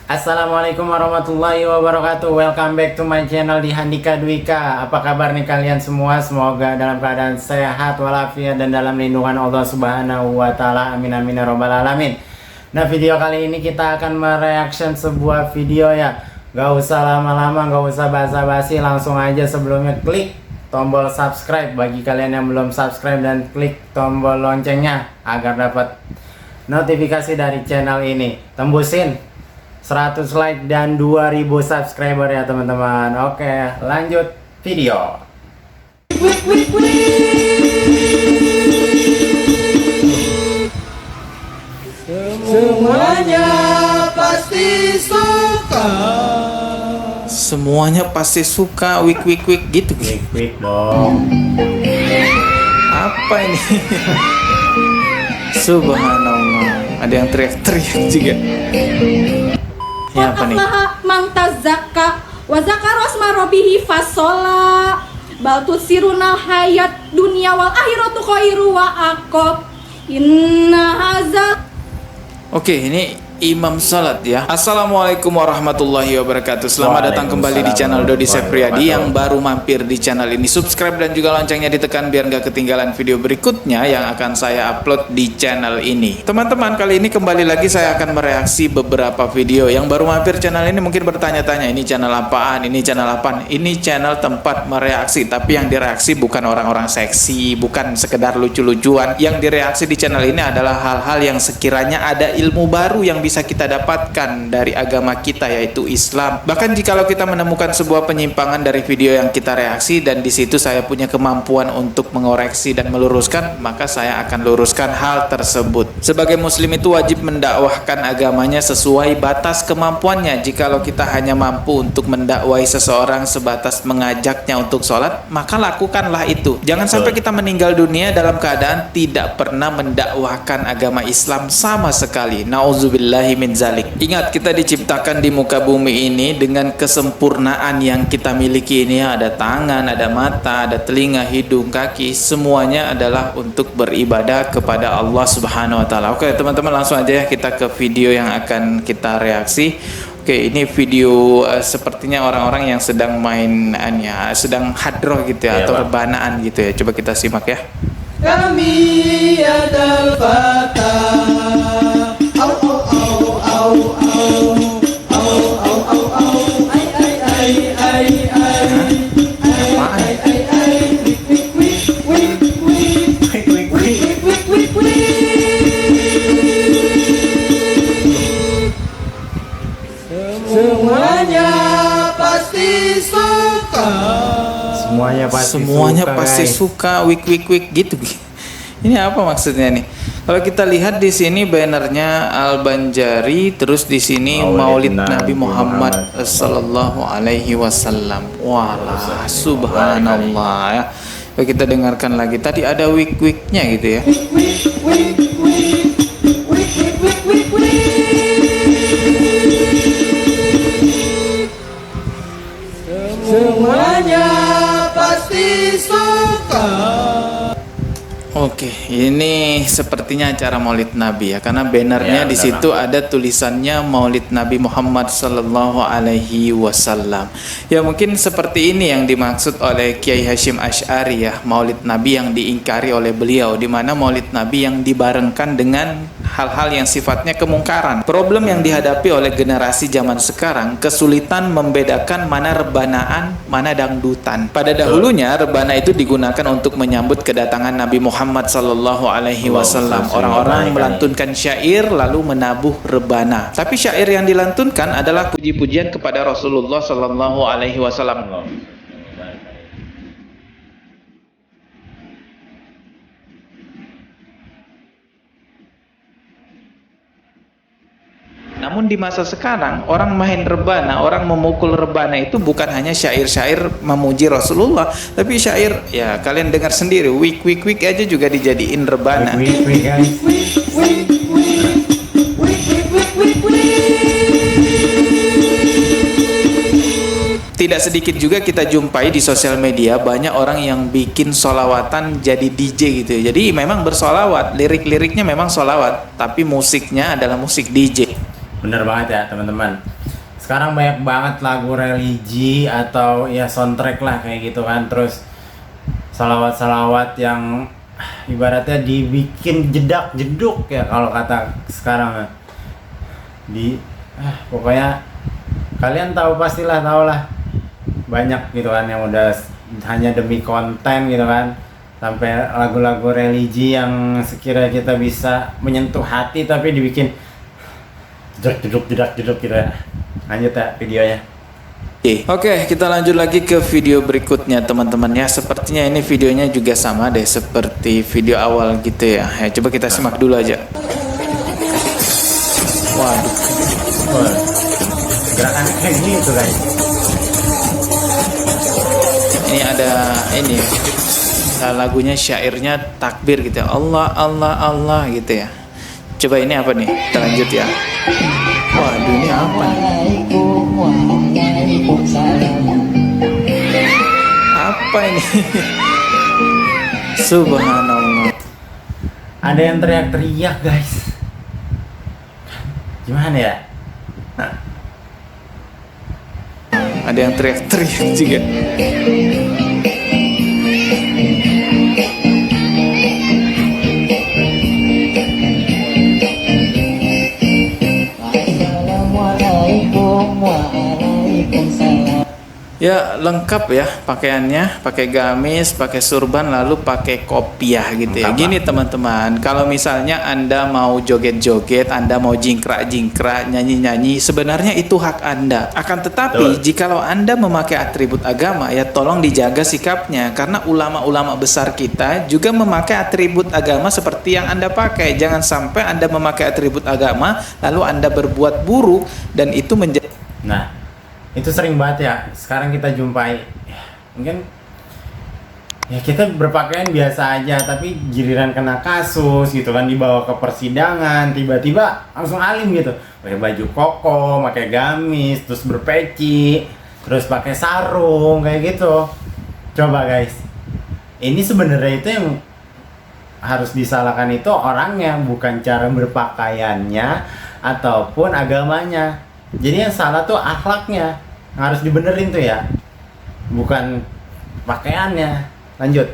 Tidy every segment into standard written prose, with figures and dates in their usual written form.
Assalamualaikum warahmatullahi wabarakatuh. Welcome back to my channel di Handika Dwika. Apa kabar nih kalian semua? Semoga dalam keadaan sehat walafiat dan dalam lindungan Allah Subhanahu wa taala. Amin amin ya rabbal alamin. Nah, video kali ini kita akan mereaction sebuah video ya. Gak usah lama-lama, gak usah basa-basi, langsung aja sebelumnya klik tombol subscribe bagi kalian yang belum subscribe dan klik tombol loncengnya agar dapat notifikasi dari channel ini. Tembusin 100 like dan 2000 subscriber ya teman-teman. Oke, lanjut video. Semuanya pasti suka. Semuanya pasti suka wik gitu. Quick dong. Apa ini? Subhanallah. Ada yang teriak-teriak juga. Ya apa nih? Mang tazakka wa zakara asma rabbih fasola bal tusiruna hayat dunya wal akhiratu khairu wa aqab inna haza. Oke, ini imam salat ya. Assalamualaikum warahmatullahi wabarakatuh. Selamat datang kembali di channel Dodi Septriadi. Yang baru mampir di channel ini, subscribe dan juga loncengnya ditekan biar nggak ketinggalan video berikutnya yang akan saya upload di channel ini. Teman-teman, kali ini kembali lagi saya akan mereaksi beberapa video. Yang baru mampir channel ini mungkin bertanya-tanya, ini channel apaan? Ini channel apaan? Ini channel tempat mereaksi, tapi yang direaksi bukan orang-orang seksi, bukan sekedar lucu-lucuan. Yang direaksi di channel ini adalah hal-hal yang sekiranya ada ilmu baru yang bisa kita dapatkan dari agama kita, yaitu Islam. Bahkan jikalau kita menemukan sebuah penyimpangan dari video yang kita reaksi dan di situ saya punya kemampuan untuk mengoreksi dan meluruskan, maka saya akan luruskan hal tersebut. Sebagai muslim itu wajib mendakwahkan agamanya sesuai batas kemampuannya. Jikalau kita hanya mampu untuk mendakwai seseorang sebatas mengajaknya untuk sholat, maka lakukanlah itu. Jangan sampai kita meninggal dunia dalam keadaan tidak pernah mendakwahkan agama Islam sama sekali. Nauzubillah min zalik. Ingat, kita diciptakan di muka bumi ini dengan kesempurnaan yang kita miliki ini. Ada tangan, ada mata, ada telinga, hidung, kaki. Semuanya adalah untuk beribadah kepada Allah Subhanahu wa taala. Oke, teman-teman, langsung aja ya kita ke video yang akan kita reaksi. Oke, ini video sepertinya orang-orang yang sedang mainannya, sedang hadroh gitu ya, atau rebanaan gitu ya. Coba kita simak ya. Kami adalah fata. Semuanya pasti suka. Semuanya pasti suka wik gitu. Ini apa maksudnya nih? Kalau kita lihat di sini bannernya Al Banjari, terus di sini Maulid Nabi Muhammad sallallahu alaihi wasallam. Walah, subhanallah ya. Coba kita dengarkan lagi. Tadi ada wik-wiknya gitu ya. Semuanya pasti suka. Oke, ini sepertinya acara Maulid Nabi ya, karena bannernya di situ ada tulisannya Maulid Nabi Muhammad sallallahu alaihi wasallam. Ya, mungkin seperti ini yang dimaksud oleh Kiai Hasyim Asy'ari ya, Maulid Nabi yang diingkari oleh beliau, di mana Maulid Nabi yang dibarengkan dengan hal-hal yang sifatnya kemungkaran. Problem yang dihadapi oleh generasi zaman sekarang, kesulitan membedakan mana rebanaan, mana dangdutan. Pada dahulunya rebana itu digunakan untuk menyambut kedatangan Nabi Muhammad sallallahu alaihi wasallam. Orang-orang melantunkan syair lalu menabuh rebana. Tapi syair yang dilantunkan adalah puji-pujian kepada Rasulullah sallallahu alaihi wasallam. Namun di masa sekarang, orang main rebana, orang memukul rebana itu bukan hanya syair-syair memuji Rasulullah, tapi syair, ya kalian dengar sendiri, wik aja juga dijadiin rebana. Tidak sedikit juga kita jumpai di sosial media banyak orang yang bikin solawatan jadi DJ gitu. Jadi memang bersolawat, lirik-liriknya memang solawat, tapi musiknya adalah musik DJ. Bener banget ya teman-teman. sekarang banyak banget lagu religi atau ya soundtrack lah kayak gitu kan, terus salawat-salawat yang ibaratnya dibikin jedak jeduk ya kalau kata sekarang pokoknya kalian tahu, pastilah tahu lah, banyak gitu kan yang udah hanya demi konten gitu kan, sampai lagu-lagu religi yang sekiranya kita bisa menyentuh hati tapi dibikin jedak jeduk gitu ya. Lanjut ya videonya. Oke, kita lanjut lagi ke video berikutnya teman-teman ya. Sepertinya ini videonya juga sama deh seperti video awal gitu ya. Coba kita simak dulu aja. Waduh, gerakan kayak gitu guys. Ini ada ini lagunya, syairnya takbir gitu ya. Allah Allah Allah gitu ya. Coba ini apa nih? Kita lanjut ya. Waduh, ini apa nih? Apa ini? Subhanallah. Ada yang teriak-teriak guys. Gimana ya? Ada yang teriak-teriak juga. Ya lengkap ya pakaiannya, pakai gamis, pakai surban, lalu pakai kopiah gitu ya. Gini teman-teman, kalau misalnya Anda mau joget-joget, Anda mau jingkrak-jingkrak, nyanyi-nyanyi, sebenarnya itu hak Anda. Akan tetapi jikalau Anda memakai atribut agama, ya tolong dijaga sikapnya, karena ulama-ulama besar kita juga memakai atribut agama seperti yang Anda pakai. Jangan sampai Anda memakai atribut agama lalu Anda berbuat buruk dan itu menjadi Itu sering banget ya sekarang kita jumpai. Mungkin ya kita berpakaian biasa aja, tapi giliran kena kasus gitu kan, dibawa ke persidangan, tiba-tiba langsung alim gitu, pakai baju koko, pakai gamis, terus berpeci, terus pakai sarung kayak gitu. Coba guys, ini sebenarnya itu yang harus disalahkan itu orangnya, bukan cara berpakaiannya ataupun agamanya. Jadi yang salah tuh akhlaknya, harus dibenerin tuh ya, bukan pakaiannya. Lanjut.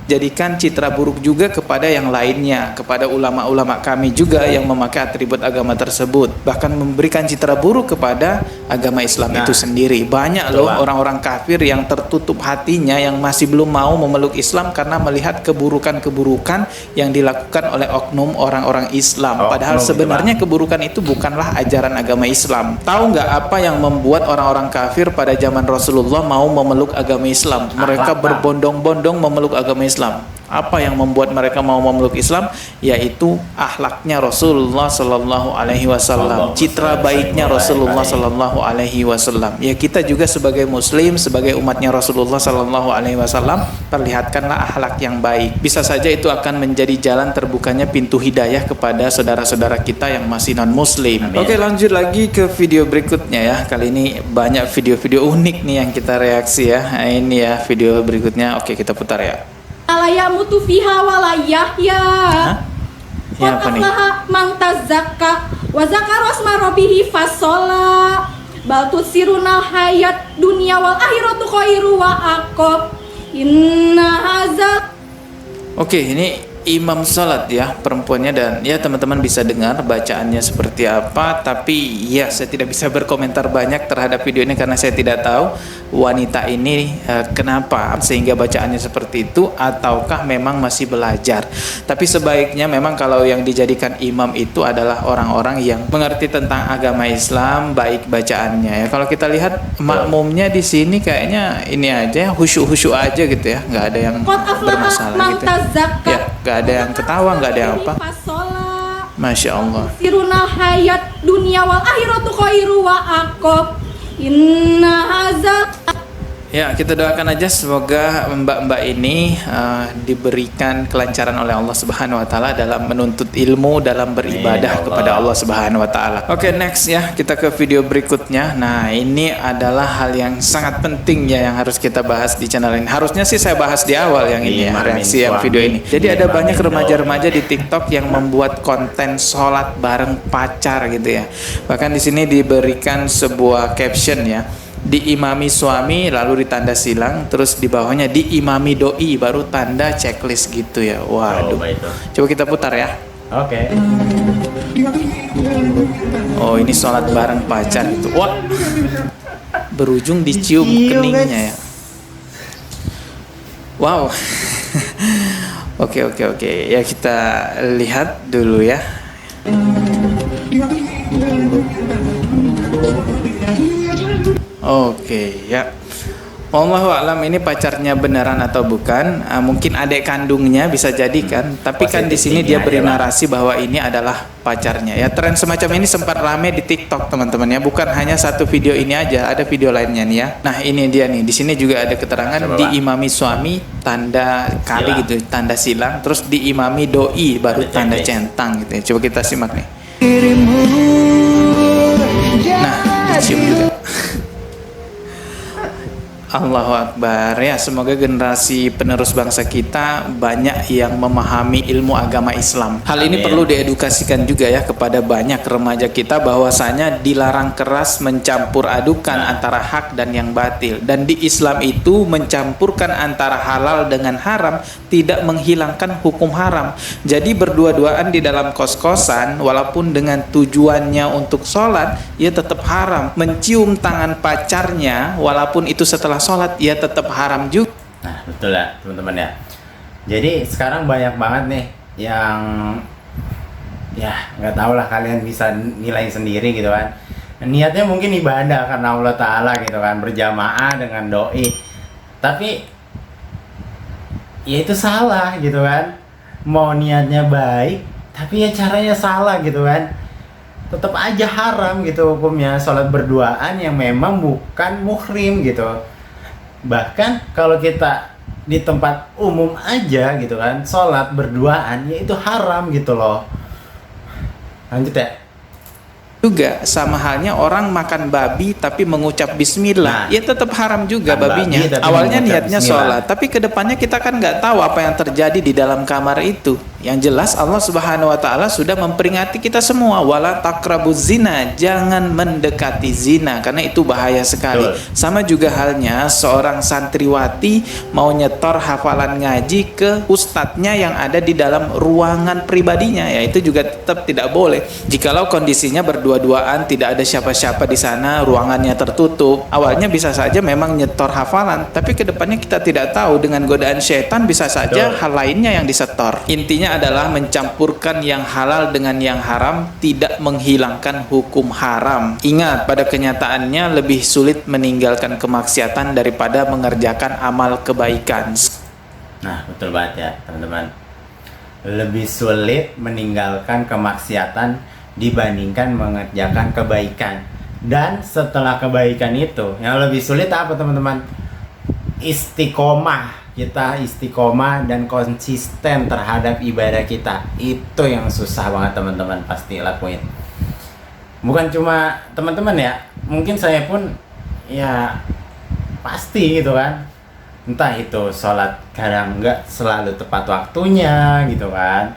Jadikan citra buruk juga kepada yang lainnya, kepada ulama-ulama kami juga yang memakai atribut agama tersebut, bahkan memberikan citra buruk kepada agama Islam itu sendiri. Banyak loh orang-orang kafir yang tertutup hatinya, yang masih belum mau memeluk Islam karena melihat keburukan-keburukan yang dilakukan oleh oknum orang-orang Islam. Padahal sebenarnya keburukan itu bukanlah ajaran agama Islam. Tahu nggak apa yang membuat orang-orang kafir pada zaman Rasulullah mau memeluk agama Islam? Mereka berbondong-bondong memeluk agama Islam. Apa yang membuat mereka mau memeluk Islam? Yaitu akhlaknya Rasulullah Sallallahu Alaihi Wasallam, citra baiknya Rasulullah Sallallahu Alaihi Wasallam. Ya kita juga sebagai Muslim, sebagai umatnya Rasulullah Sallallahu Alaihi Wasallam, perlihatkanlah akhlak yang baik. Bisa saja itu akan menjadi jalan terbukanya pintu hidayah kepada saudara-saudara kita yang masih non Muslim. Oke, lanjut lagi ke video berikutnya ya. Kali ini banyak video-video unik nih yang kita reaksi ya. Nah, ini ya video berikutnya. Oke, kita putar ya. Alaya mutu fiha walayah ya. Ya apa nih? Mang tazakka wa zakara asma rabbih fasola bal tusiruna hayat dunya wal akhiratu khairu wa aqab inna haza. Oke, ini imam salat ya perempuannya, dan ya teman-teman bisa dengar bacaannya seperti apa, tapi ya saya tidak bisa berkomentar banyak terhadap video ini karena saya tidak tahu wanita ini kenapa sehingga bacaannya seperti itu, ataukah memang masih belajar. Tapi sebaiknya memang kalau yang dijadikan imam itu adalah orang-orang yang mengerti tentang agama Islam, baik bacaannya ya. Kalau kita lihat makmumnya di sini kayaknya ini aja khusyuk-khusyuk aja gitu ya, nggak ada yang bermasalah gitu ya. Gak ada yang ketawa, gak ada yang apa. Masya Allah. Siruna hayat dunia wal akhiratu khairu wa aqab inna haza. Ya, kita doakan aja semoga mbak-mbak ini diberikan kelancaran oleh Allah Subhanahu wa taala dalam menuntut ilmu, dalam beribadah kepada Allah Subhanahu wa taala. Oke, next ya, kita ke video berikutnya. Nah, ini adalah hal yang sangat penting ya yang harus kita bahas di channel ini. Harusnya sih saya bahas di awal yang ini ya, reaksi yang video ini. Jadi ada banyak remaja-remaja di TikTok yang membuat konten sholat bareng pacar gitu ya. Bahkan di sini diberikan sebuah caption ya. Diimami suami lalu ditanda silang, terus di bawahnya diimami doi baru tanda checklist gitu ya. Waduh. Coba kita putar ya. Oke. Oh, ini sholat bareng pacar gitu. Wah. Berujung dicium keningnya ya. Wow. Oke. Ya kita lihat dulu ya. Oke, ya. Wallahu a'lam ini pacarnya beneran atau bukan? Mungkin adik kandungnya bisa jadi kan. Tapi kan di sini dia beri narasi bahwa ini adalah pacarnya. Ya, tren semacam ini sempat rame di TikTok teman-teman ya. Bukan hanya satu video ini aja, ada video lainnya nih ya. Nah, ini dia nih. Di sini juga ada keterangan diimami suami tanda kali gitu, tanda silang, terus diimami doi baru tanda centang gitu ya. Coba kita simak nih. Nah, dicium juga. Allahu Akbar ya, semoga generasi penerus bangsa kita banyak yang memahami ilmu agama Islam. Hal ini perlu diedukasikan juga ya kepada banyak remaja kita bahwasanya dilarang keras mencampur adukan antara hak dan yang batil. Dan di Islam itu mencampurkan antara halal dengan haram tidak menghilangkan hukum haram. Jadi berdua-duaan di dalam kos-kosan walaupun dengan tujuannya untuk sholat, ya tetap haram. Mencium tangan pacarnya walaupun itu setelah sholat, ya tetap haram juga. Nah, betul ya teman-teman ya. Jadi sekarang banyak banget nih yang ya nggak tahu lah, kalian bisa nilai sendiri gitu kan. Niatnya mungkin ibadah karena Allah Ta'ala gitu kan, berjamaah dengan doi. Tapi ya itu salah gitu kan. Mau niatnya baik, tapi ya caranya salah gitu kan. Tetap aja haram gitu hukumnya sholat berduaan yang memang bukan muhrim gitu. Bahkan kalau kita di tempat umum aja gitu kan, sholat berduaan ya itu haram gitu loh. Lanjut ya. Juga sama halnya orang makan babi tapi mengucap bismillah, ya tetap haram juga babinya. Awalnya niatnya sholat, tapi kedepannya kita kan nggak tahu apa yang terjadi di dalam kamar itu. Yang jelas Allah Subhanahu wa taala sudah memperingati kita semua, wala taqrabuz zina, jangan mendekati zina karena itu bahaya sekali. Sama juga halnya seorang santriwati mau nyetor hafalan ngaji ke ustadznya yang ada di dalam ruangan pribadinya, ya itu juga tetap tidak boleh. Jikalau kondisinya berdua-duaan, tidak ada siapa-siapa di sana, ruangannya tertutup, awalnya bisa saja memang nyetor hafalan, tapi kedepannya kita tidak tahu, dengan godaan syaitan bisa saja hal lainnya yang disetor. Intinya adalah mencampurkan yang halal dengan yang haram tidak menghilangkan hukum haram. Ingat, pada kenyataannya lebih sulit meninggalkan kemaksiatan daripada mengerjakan amal kebaikan. Nah, betul banget ya teman-teman. Lebih sulit meninggalkan kemaksiatan dibandingkan mengerjakan kebaikan. Dan setelah kebaikan itu, yang lebih sulit apa teman-teman? Istiqomah. Kita istiqomah dan konsisten terhadap ibadah kita. Itu yang susah banget teman-teman pasti lakuin. Bukan cuma teman-teman ya, mungkin saya pun ya pasti gitu kan. Entah itu sholat kadang nggak selalu tepat waktunya gitu kan,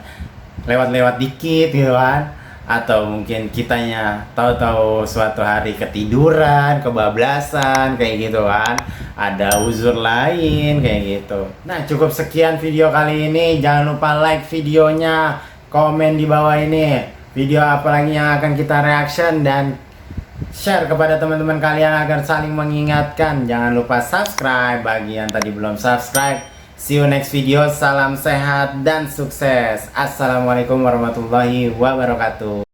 lewat-lewat dikit gitu kan, atau mungkin kitanya tahu-tahu suatu hari ketiduran, kebablasan kayak gitu kan, ada uzur lain kayak gitu. Nah, cukup sekian video kali ini. Jangan lupa like videonya, komen di bawah ini video apa lagi yang akan kita reaction, dan share kepada teman-teman kalian agar saling mengingatkan. Jangan lupa subscribe bagi yang tadi belum subscribe. See you next video. Salam sehat dan sukses. Assalamualaikum warahmatullahi wabarakatuh.